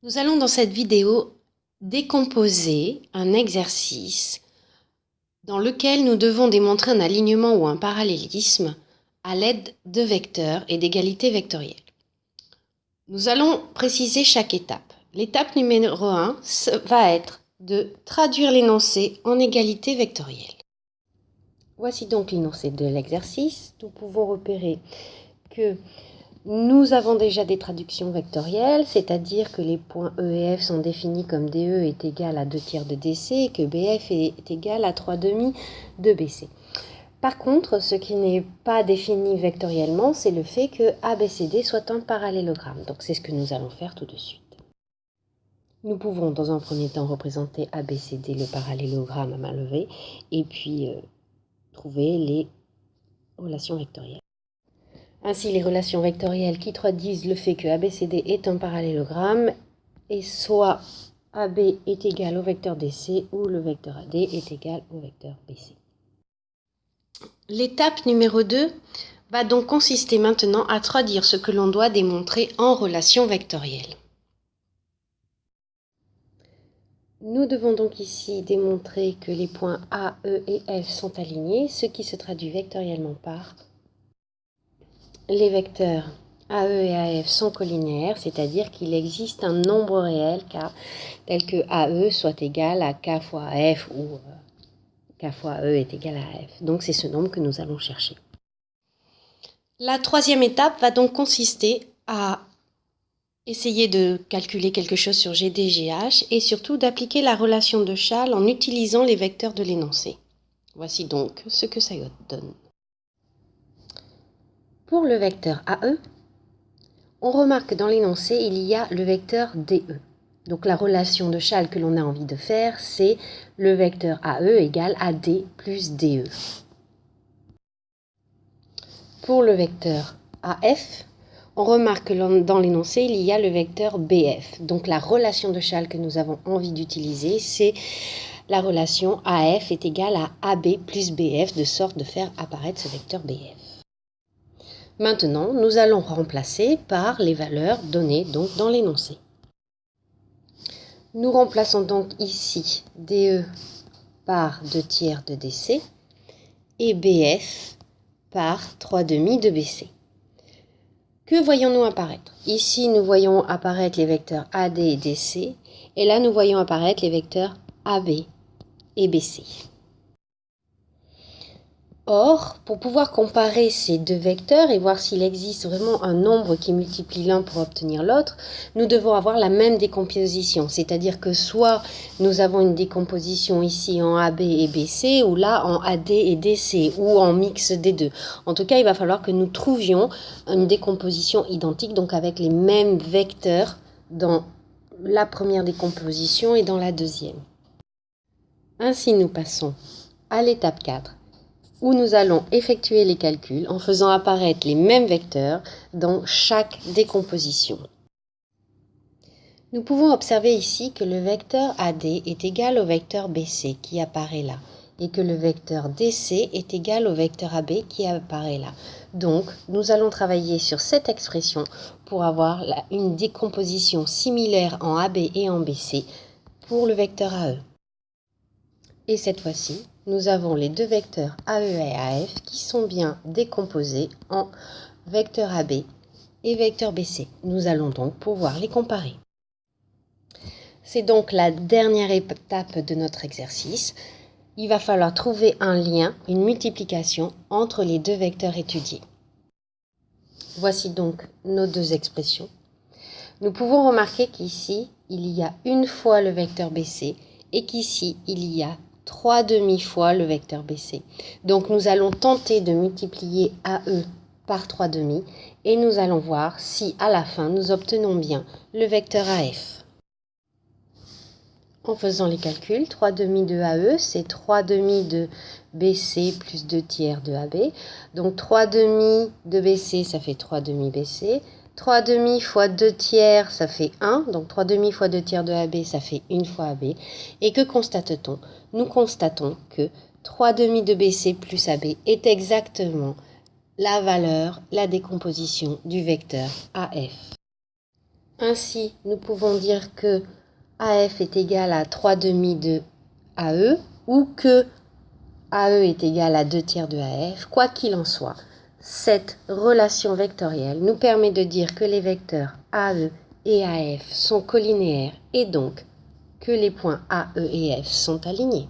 Nous allons dans cette vidéo décomposer un exercice dans lequel nous devons démontrer un alignement ou un parallélisme à l'aide de vecteurs et d'égalité vectorielle. Nous allons préciser chaque étape. L'étape numéro 1 va être de traduire l'énoncé en égalité vectorielle. Voici donc l'énoncé de l'exercice. Nous pouvons repérer que nous avons déjà des traductions vectorielles, c'est-à-dire que les points E et F sont définis comme DE est égal à 2/3 de DC et que BF est égal à 3/2 de BC. Par contre, ce qui n'est pas défini vectoriellement, c'est le fait que ABCD soit un parallélogramme. Donc c'est ce que nous allons faire tout de suite. Nous pouvons dans un premier temps représenter ABCD, le parallélogramme à main levée, et puis trouver les relations vectorielles. Ainsi, les relations vectorielles qui traduisent le fait que ABCD est un parallélogramme et soit AB est égal au vecteur DC ou le vecteur AD est égal au vecteur BC. L'étape numéro 2 va donc consister maintenant à traduire ce que l'on doit démontrer en relation vectorielle. Nous devons donc ici démontrer que les points A, E et F sont alignés, ce qui se traduit vectoriellement par les vecteurs AE et AF sont collinéaires, c'est-à-dire qu'il existe un nombre réel K tel que AE soit égal à K fois F ou K fois E est égal à F. Donc c'est ce nombre que nous allons chercher. La troisième étape va donc consister à essayer de calculer quelque chose sur GD/GH et surtout d'appliquer la relation de Chasles en utilisant les vecteurs de l'énoncé. Voici donc ce que ça donne. Pour le vecteur AE, on remarque que dans l'énoncé, il y a le vecteur DE. Donc la relation de Chasles que l'on a envie de faire, c'est le vecteur AE égale AD plus DE. Pour le vecteur AF, on remarque que dans l'énoncé, il y a le vecteur BF. Donc la relation de Chasles que nous avons envie d'utiliser, c'est la relation AF est égale à AB plus BF, de sorte de faire apparaître ce vecteur BF. Maintenant, nous allons remplacer par les valeurs données donc dans l'énoncé. Nous remplaçons donc ici DE par 2/3 de DC et BF par 3/2 de BC. Que voyons-nous apparaître? Ici, nous voyons apparaître les vecteurs AD et DC, et là, nous voyons apparaître les vecteurs AB et BC. Or, pour pouvoir comparer ces deux vecteurs et voir s'il existe vraiment un nombre qui multiplie l'un pour obtenir l'autre, nous devons avoir la même décomposition. C'est-à-dire que soit nous avons une décomposition ici en AB et BC, ou là en AD et DC, ou en mix des deux. En tout cas, il va falloir que nous trouvions une décomposition identique, donc avec les mêmes vecteurs dans la première décomposition et dans la deuxième. Ainsi, nous passons à l'étape 4. Où nous allons effectuer les calculs en faisant apparaître les mêmes vecteurs dans chaque décomposition. Nous pouvons observer ici que le vecteur AD est égal au vecteur BC qui apparaît là, et que le vecteur DC est égal au vecteur AB qui apparaît là. Donc, nous allons travailler sur cette expression pour avoir une décomposition similaire en AB et en BC pour le vecteur AE. Et cette fois-ci, nous avons les deux vecteurs AE et AF qui sont bien décomposés en vecteur AB et vecteur BC. Nous allons donc pouvoir les comparer. C'est donc la dernière étape de notre exercice. Il va falloir trouver un lien, une multiplication entre les deux vecteurs étudiés. Voici donc nos deux expressions. Nous pouvons remarquer qu'ici, il y a une fois le vecteur BC et qu'ici, il y a 3/2 fois le vecteur BC. Donc nous allons tenter de multiplier AE par 3/2 et nous allons voir si à la fin nous obtenons bien le vecteur AF. En faisant les calculs, 3/2 de AE c'est 3/2 de BC plus 2/3 de AB. Donc 3/2 de BC ça fait 3/2 BC. 3/2 fois 2/3, ça fait 1. Donc 3/2 fois 2/3 de AB, ça fait 1 fois AB. Et que constate-t-on? Nous constatons que 3/2 de BC plus AB est exactement la valeur, la décomposition du vecteur AF. Ainsi, nous pouvons dire que AF est égal à 3 demi de AE ou que AE est égal à 2 tiers de AF. Quoi qu'il en soit, cette relation vectorielle nous permet de dire que les vecteurs AE et AF sont collinéaires et donc que les points AE et F sont alignés.